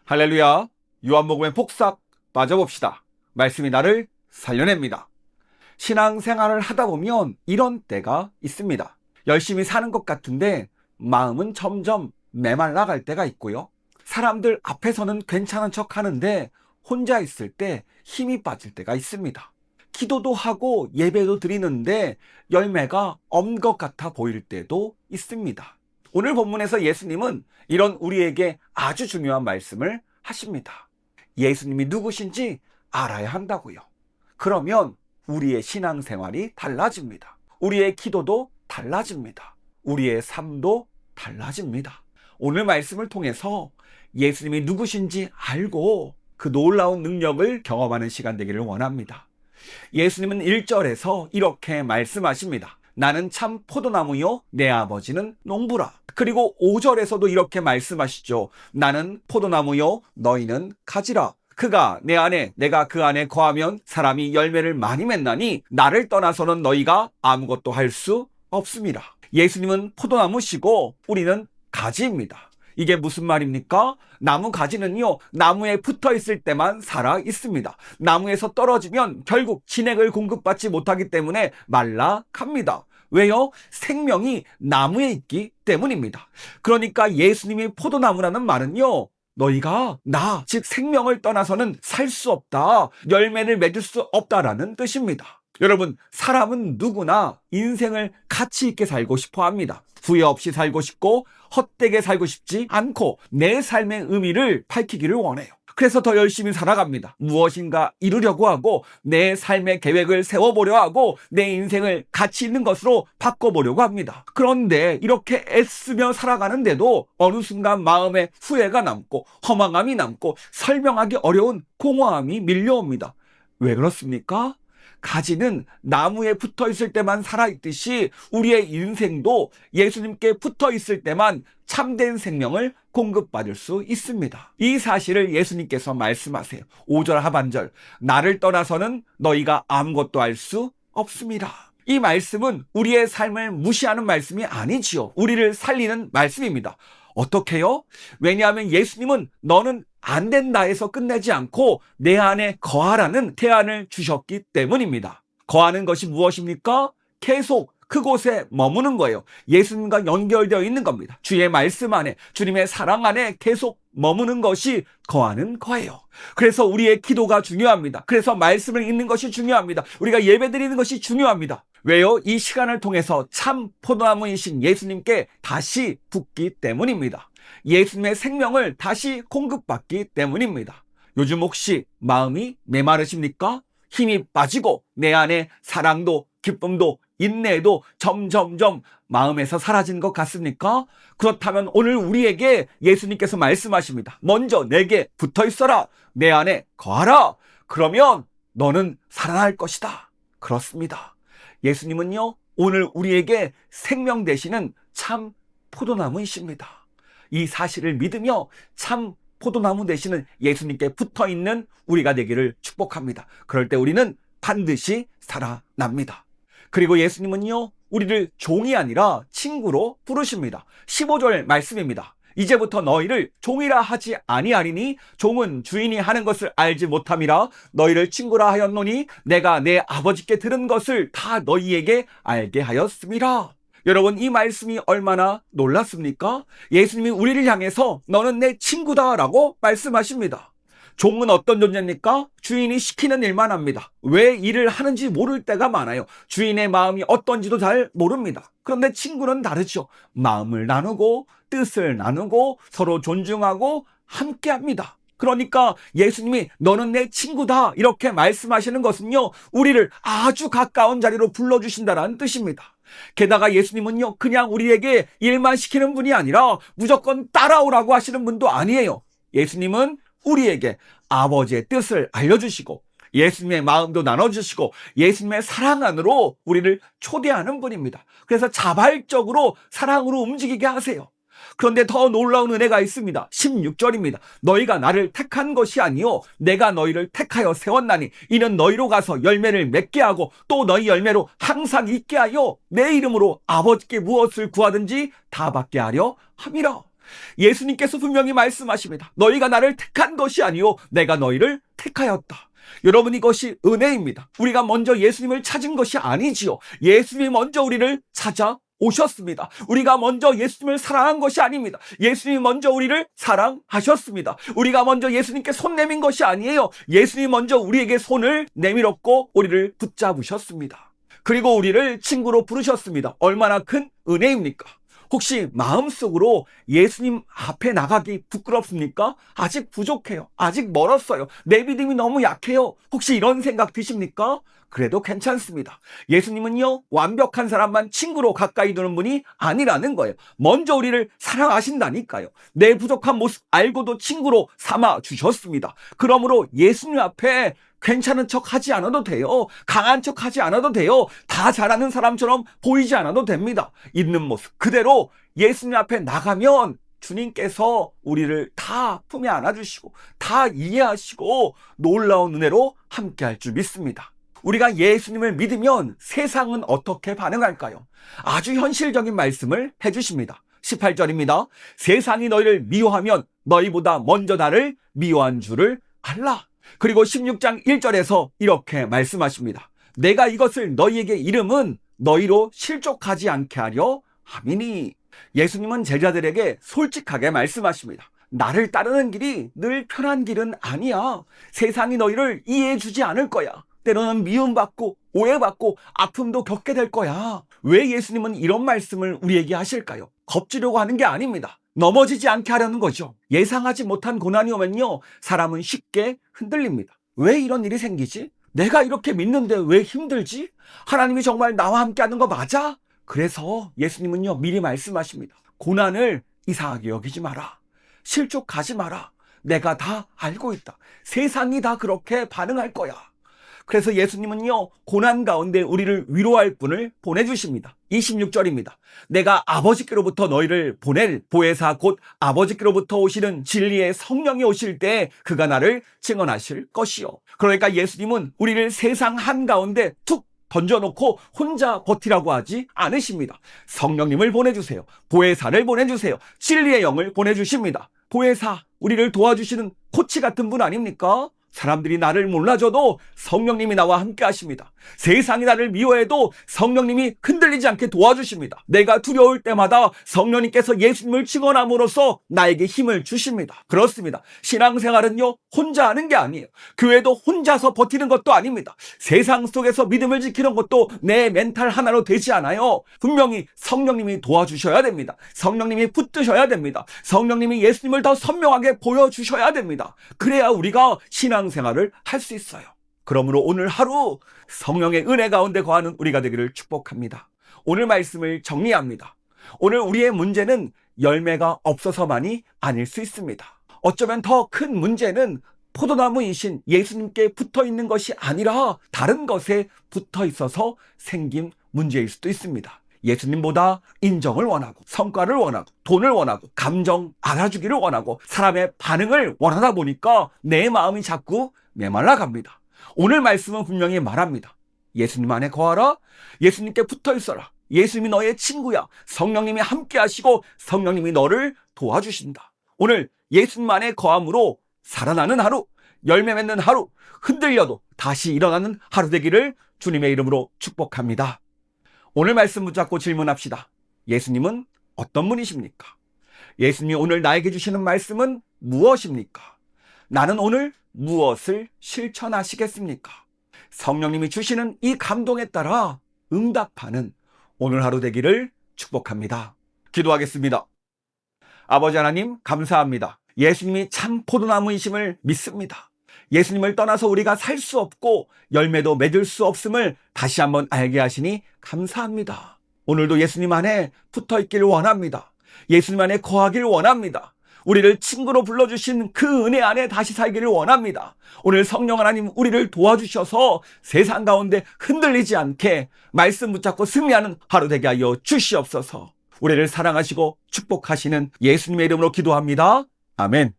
할렐루야. 요한복음의 폭삭 빠져봅시다. 말씀이 나를 살려냅니다. 신앙생활을 하다 보면 이런 때가 있습니다. 열심히 사는 것 같은데 마음은 점점 메말라갈 때가 있고요. 사람들 앞에서는 괜찮은 척 하는데 혼자 있을 때 힘이 빠질 때가 있습니다. 기도도 하고 예배도 드리는데 열매가 없는 것 같아 보일 때도 있습니다. 오늘 본문에서 예수님은 이런 우리에게 아주 중요한 말씀을 하십니다. 예수님이 누구신지 알아야 한다고요. 그러면 우리의 신앙생활이 달라집니다. 우리의 기도도 달라집니다. 우리의 삶도 달라집니다. 오늘 말씀을 통해서 예수님이 누구신지 알고 그 놀라운 능력을 경험하는 시간 되기를 원합니다. 예수님은 1절에서 이렇게 말씀하십니다. 나는 참 포도나무요 내 아버지는 농부라. 그리고 5절에서도 이렇게 말씀하시죠. 나는 포도나무요 너희는 가지라. 그가 내 안에 내가 그 안에 거하면 사람이 열매를 많이 맺나니 나를 떠나서는 너희가 아무것도 할 수 없습니다. 예수님은 포도나무시고 우리는 가지입니다. 이게 무슨 말입니까? 나무 가지는요, 나무에 붙어 있을 때만 살아 있습니다. 나무에서 떨어지면 결국 진액을 공급받지 못하기 때문에 말라갑니다. 왜요? 생명이 나무에 있기 때문입니다. 그러니까 예수님이 포도나무라는 말은요, 너희가 즉 생명을 떠나서는 살 수 없다, 열매를 맺을 수 없다라는 뜻입니다. 여러분, 사람은 누구나 인생을 가치 있게 살고 싶어 합니다. 후회 없이 살고 싶고 헛되게 살고 싶지 않고 내 삶의 의미를 밝히기를 원해요. 그래서 더 열심히 살아갑니다. 무엇인가 이루려고 하고 내 삶의 계획을 세워보려 하고 내 인생을 가치 있는 것으로 바꿔보려고 합니다. 그런데 이렇게 애쓰며 살아가는데도 어느 순간 마음에 후회가 남고 허망함이 남고 설명하기 어려운 공허함이 밀려옵니다. 왜 그렇습니까? 가지는 나무에 붙어 있을 때만 살아있듯이 우리의 인생도 예수님께 붙어 있을 때만 참된 생명을 공급받을 수 있습니다. 이 사실을 예수님께서 말씀하세요. 5절 하반절, 나를 떠나서는 너희가 아무것도 할 수 없습니다. 이 말씀은 우리의 삶을 무시하는 말씀이 아니지요. 우리를 살리는 말씀입니다. 어떻게요? 왜냐하면 예수님은 너는 안 된다 해서 끝내지 않고 내 안에 거하라는 태안을 주셨기 때문입니다. 거하는 것이 무엇입니까? 계속 그곳에 머무는 거예요. 예수님과 연결되어 있는 겁니다. 주의 말씀 안에, 주님의 사랑 안에 계속 머무는 것이 거하는 거예요. 그래서 우리의 기도가 중요합니다. 그래서 말씀을 읽는 것이 중요합니다. 우리가 예배드리는 것이 중요합니다. 왜요? 이 시간을 통해서 참 포도나무이신 예수님께 다시 붙기 때문입니다. 예수님의 생명을 다시 공급받기 때문입니다. 요즘 혹시 마음이 메마르십니까? 힘이 빠지고 내 안에 사랑도 기쁨도 인내도 점점점 마음에서 사라진 것 같습니까? 그렇다면 오늘 우리에게 예수님께서 말씀하십니다. 먼저 내게 붙어 있어라. 내 안에 거하라. 그러면 너는 살아날 것이다. 그렇습니다. 예수님은요, 오늘 우리에게 생명 되시는 참 포도나무이십니다. 이 사실을 믿으며 참 포도나무 되시는 예수님께 붙어 있는 우리가 되기를 축복합니다. 그럴 때 우리는 반드시 살아납니다. 그리고 예수님은요, 우리를 종이 아니라 친구로 부르십니다. 15절 말씀입니다. 이제부터 너희를 종이라 하지 아니하리니 종은 주인이 하는 것을 알지 못함이라 너희를 친구라 하였노니 내가 내 아버지께 들은 것을 다 너희에게 알게 하였음이라. 여러분, 이 말씀이 얼마나 놀랍습니까? 예수님이 우리를 향해서 너는 내 친구다 라고 말씀하십니다. 종은 어떤 존재입니까? 주인이 시키는 일만 합니다. 왜 일을 하는지 모를 때가 많아요. 주인의 마음이 어떤지도 잘 모릅니다. 그런데 친구는 다르죠. 마음을 나누고 뜻을 나누고 서로 존중하고 함께합니다. 그러니까 예수님이 너는 내 친구다 이렇게 말씀하시는 것은요, 우리를 아주 가까운 자리로 불러주신다는 뜻입니다. 게다가 예수님은요, 그냥 우리에게 일만 시키는 분이 아니라 무조건 따라오라고 하시는 분도 아니에요. 예수님은 우리에게 아버지의 뜻을 알려주시고 예수님의 마음도 나눠주시고 예수님의 사랑 안으로 우리를 초대하는 분입니다. 그래서 자발적으로 사랑으로 움직이게 하세요. 그런데 더 놀라운 은혜가 있습니다. 16절입니다. 너희가 나를 택한 것이 아니요 내가 너희를 택하여 세웠나니 이는 너희로 가서 열매를 맺게 하고 또 너희 열매로 항상 있게 하여 내 이름으로 아버지께 무엇을 구하든지 다 받게 하려 함이라. 예수님께서 분명히 말씀하십니다. 너희가 나를 택한 것이 아니요 내가 너희를 택하였다. 여러분, 이것이 은혜입니다. 우리가 먼저 예수님을 찾은 것이 아니지요. 예수님이 먼저 우리를 찾아오셨습니다. 우리가 먼저 예수님을 사랑한 것이 아닙니다. 예수님이 먼저 우리를 사랑하셨습니다. 우리가 먼저 예수님께 손 내민 것이 아니에요. 예수님이 먼저 우리에게 손을 내밀었고 우리를 붙잡으셨습니다. 그리고 우리를 친구로 부르셨습니다. 얼마나 큰 은혜입니까? 혹시 마음속으로 예수님 앞에 나가기 부끄럽습니까? 아직 부족해요. 아직 멀었어요. 내 믿음이 너무 약해요. 혹시 이런 생각 드십니까? 그래도 괜찮습니다. 예수님은요, 완벽한 사람만 친구로 가까이 두는 분이 아니라는 거예요. 먼저 우리를 사랑하신다니까요. 내 부족한 모습 알고도 친구로 삼아 주셨습니다. 그러므로 예수님 앞에 괜찮은 척 하지 않아도 돼요. 강한 척 하지 않아도 돼요. 다 잘하는 사람처럼 보이지 않아도 됩니다. 있는 모습 그대로 예수님 앞에 나가면 주님께서 우리를 다 품에 안아주시고 다 이해하시고 놀라운 은혜로 함께할 줄 믿습니다. 우리가 예수님을 믿으면 세상은 어떻게 반응할까요? 아주 현실적인 말씀을 해주십니다. 18절입니다. 세상이 너희를 미워하면 너희보다 먼저 나를 미워한 줄을 알라. 그리고 16장 1절에서 이렇게 말씀하십니다. 내가 이것을 너희에게 이름은 너희로 실족하지 않게 하려 함이니. 예수님은 제자들에게 솔직하게 말씀하십니다. 나를 따르는 길이 늘 편한 길은 아니야. 세상이 너희를 이해해 주지 않을 거야. 때로는 미움받고 오해받고 아픔도 겪게 될 거야. 왜 예수님은 이런 말씀을 우리에게 하실까요? 겁주려고 하는 게 아닙니다. 넘어지지 않게 하려는 거죠. 예상하지 못한 고난이 오면요, 사람은 쉽게 흔들립니다. 왜 이런 일이 생기지? 내가 이렇게 믿는데 왜 힘들지? 하나님이 정말 나와 함께 하는 거 맞아? 그래서 예수님은요, 미리 말씀하십니다. 고난을 이상하게 여기지 마라. 실족하지 마라. 내가 다 알고 있다. 세상이 다 그렇게 반응할 거야. 그래서 예수님은요, 고난 가운데 우리를 위로할 분을 보내주십니다. 26절입니다. 내가 아버지께로부터 너희를 보낼 보혜사 곧 아버지께로부터 오시는 진리의 성령이 오실 때 그가 나를 증언하실 것이요. 그러니까 예수님은 우리를 세상 한가운데 툭 던져놓고 혼자 버티라고 하지 않으십니다. 성령님을 보내주세요. 보혜사를 보내주세요. 진리의 영을 보내주십니다. 보혜사, 우리를 도와주시는 코치 같은 분 아닙니까? 사람들이 나를 몰라줘도 성령님이 나와 함께 하십니다. 세상이 나를 미워해도 성령님이 흔들리지 않게 도와주십니다. 내가 두려울 때마다 성령님께서 예수님을 증언함으로써 나에게 힘을 주십니다. 그렇습니다. 신앙생활은요, 혼자 하는 게 아니에요. 교회도 혼자서 버티는 것도 아닙니다. 세상 속에서 믿음을 지키는 것도 내 멘탈 하나로 되지 않아요. 분명히 성령님이 도와주셔야 됩니다. 성령님이 붙드셔야 됩니다. 성령님이 예수님을 더 선명하게 보여주셔야 됩니다. 그래야 우리가 신앙생활을 할 수 있어요. 그러므로 오늘 하루 성령의 은혜 가운데 거하는 우리가 되기를 축복합니다. 오늘 말씀을 정리합니다. 오늘 우리의 문제는 열매가 없어서만이 아닐 수 있습니다. 어쩌면 더 큰 문제는 포도나무이신 예수님께 붙어 있는 것이 아니라 다른 것에 붙어 있어서 생긴 문제일 수도 있습니다. 예수님보다 인정을 원하고 성과를 원하고 돈을 원하고 감정 알아주기를 원하고 사람의 반응을 원하다 보니까 내 마음이 자꾸 메말라 갑니다. 오늘 말씀은 분명히 말합니다. 예수님 안에 거하라. 예수님께 붙어 있어라. 예수님이 너의 친구야. 성령님이 함께 하시고 성령님이 너를 도와주신다. 오늘 예수님 안에 거함으로 살아나는 하루, 열매 맺는 하루, 흔들려도 다시 일어나는 하루 되기를 주님의 이름으로 축복합니다. 오늘 말씀 붙잡고 질문합시다. 예수님은 어떤 분이십니까? 예수님이 오늘 나에게 주시는 말씀은 무엇입니까? 나는 오늘 무엇을 실천하시겠습니까? 성령님이 주시는 이 감동에 따라 응답하는 오늘 하루 되기를 축복합니다. 기도하겠습니다. 아버지 하나님, 감사합니다. 예수님이 참 포도나무이심을 믿습니다. 예수님을 떠나서 우리가 살 수 없고 열매도 맺을 수 없음을 다시 한번 알게 하시니 감사합니다. 오늘도 예수님 안에 붙어 있길 원합니다. 예수님 안에 거하길 원합니다. 우리를 친구로 불러주신 그 은혜 안에 다시 살기를 원합니다. 오늘 성령 하나님 우리를 도와주셔서 세상 가운데 흔들리지 않게 말씀 붙잡고 승리하는 하루 되게 하여 주시옵소서. 우리를 사랑하시고 축복하시는 예수님의 이름으로 기도합니다. 아멘.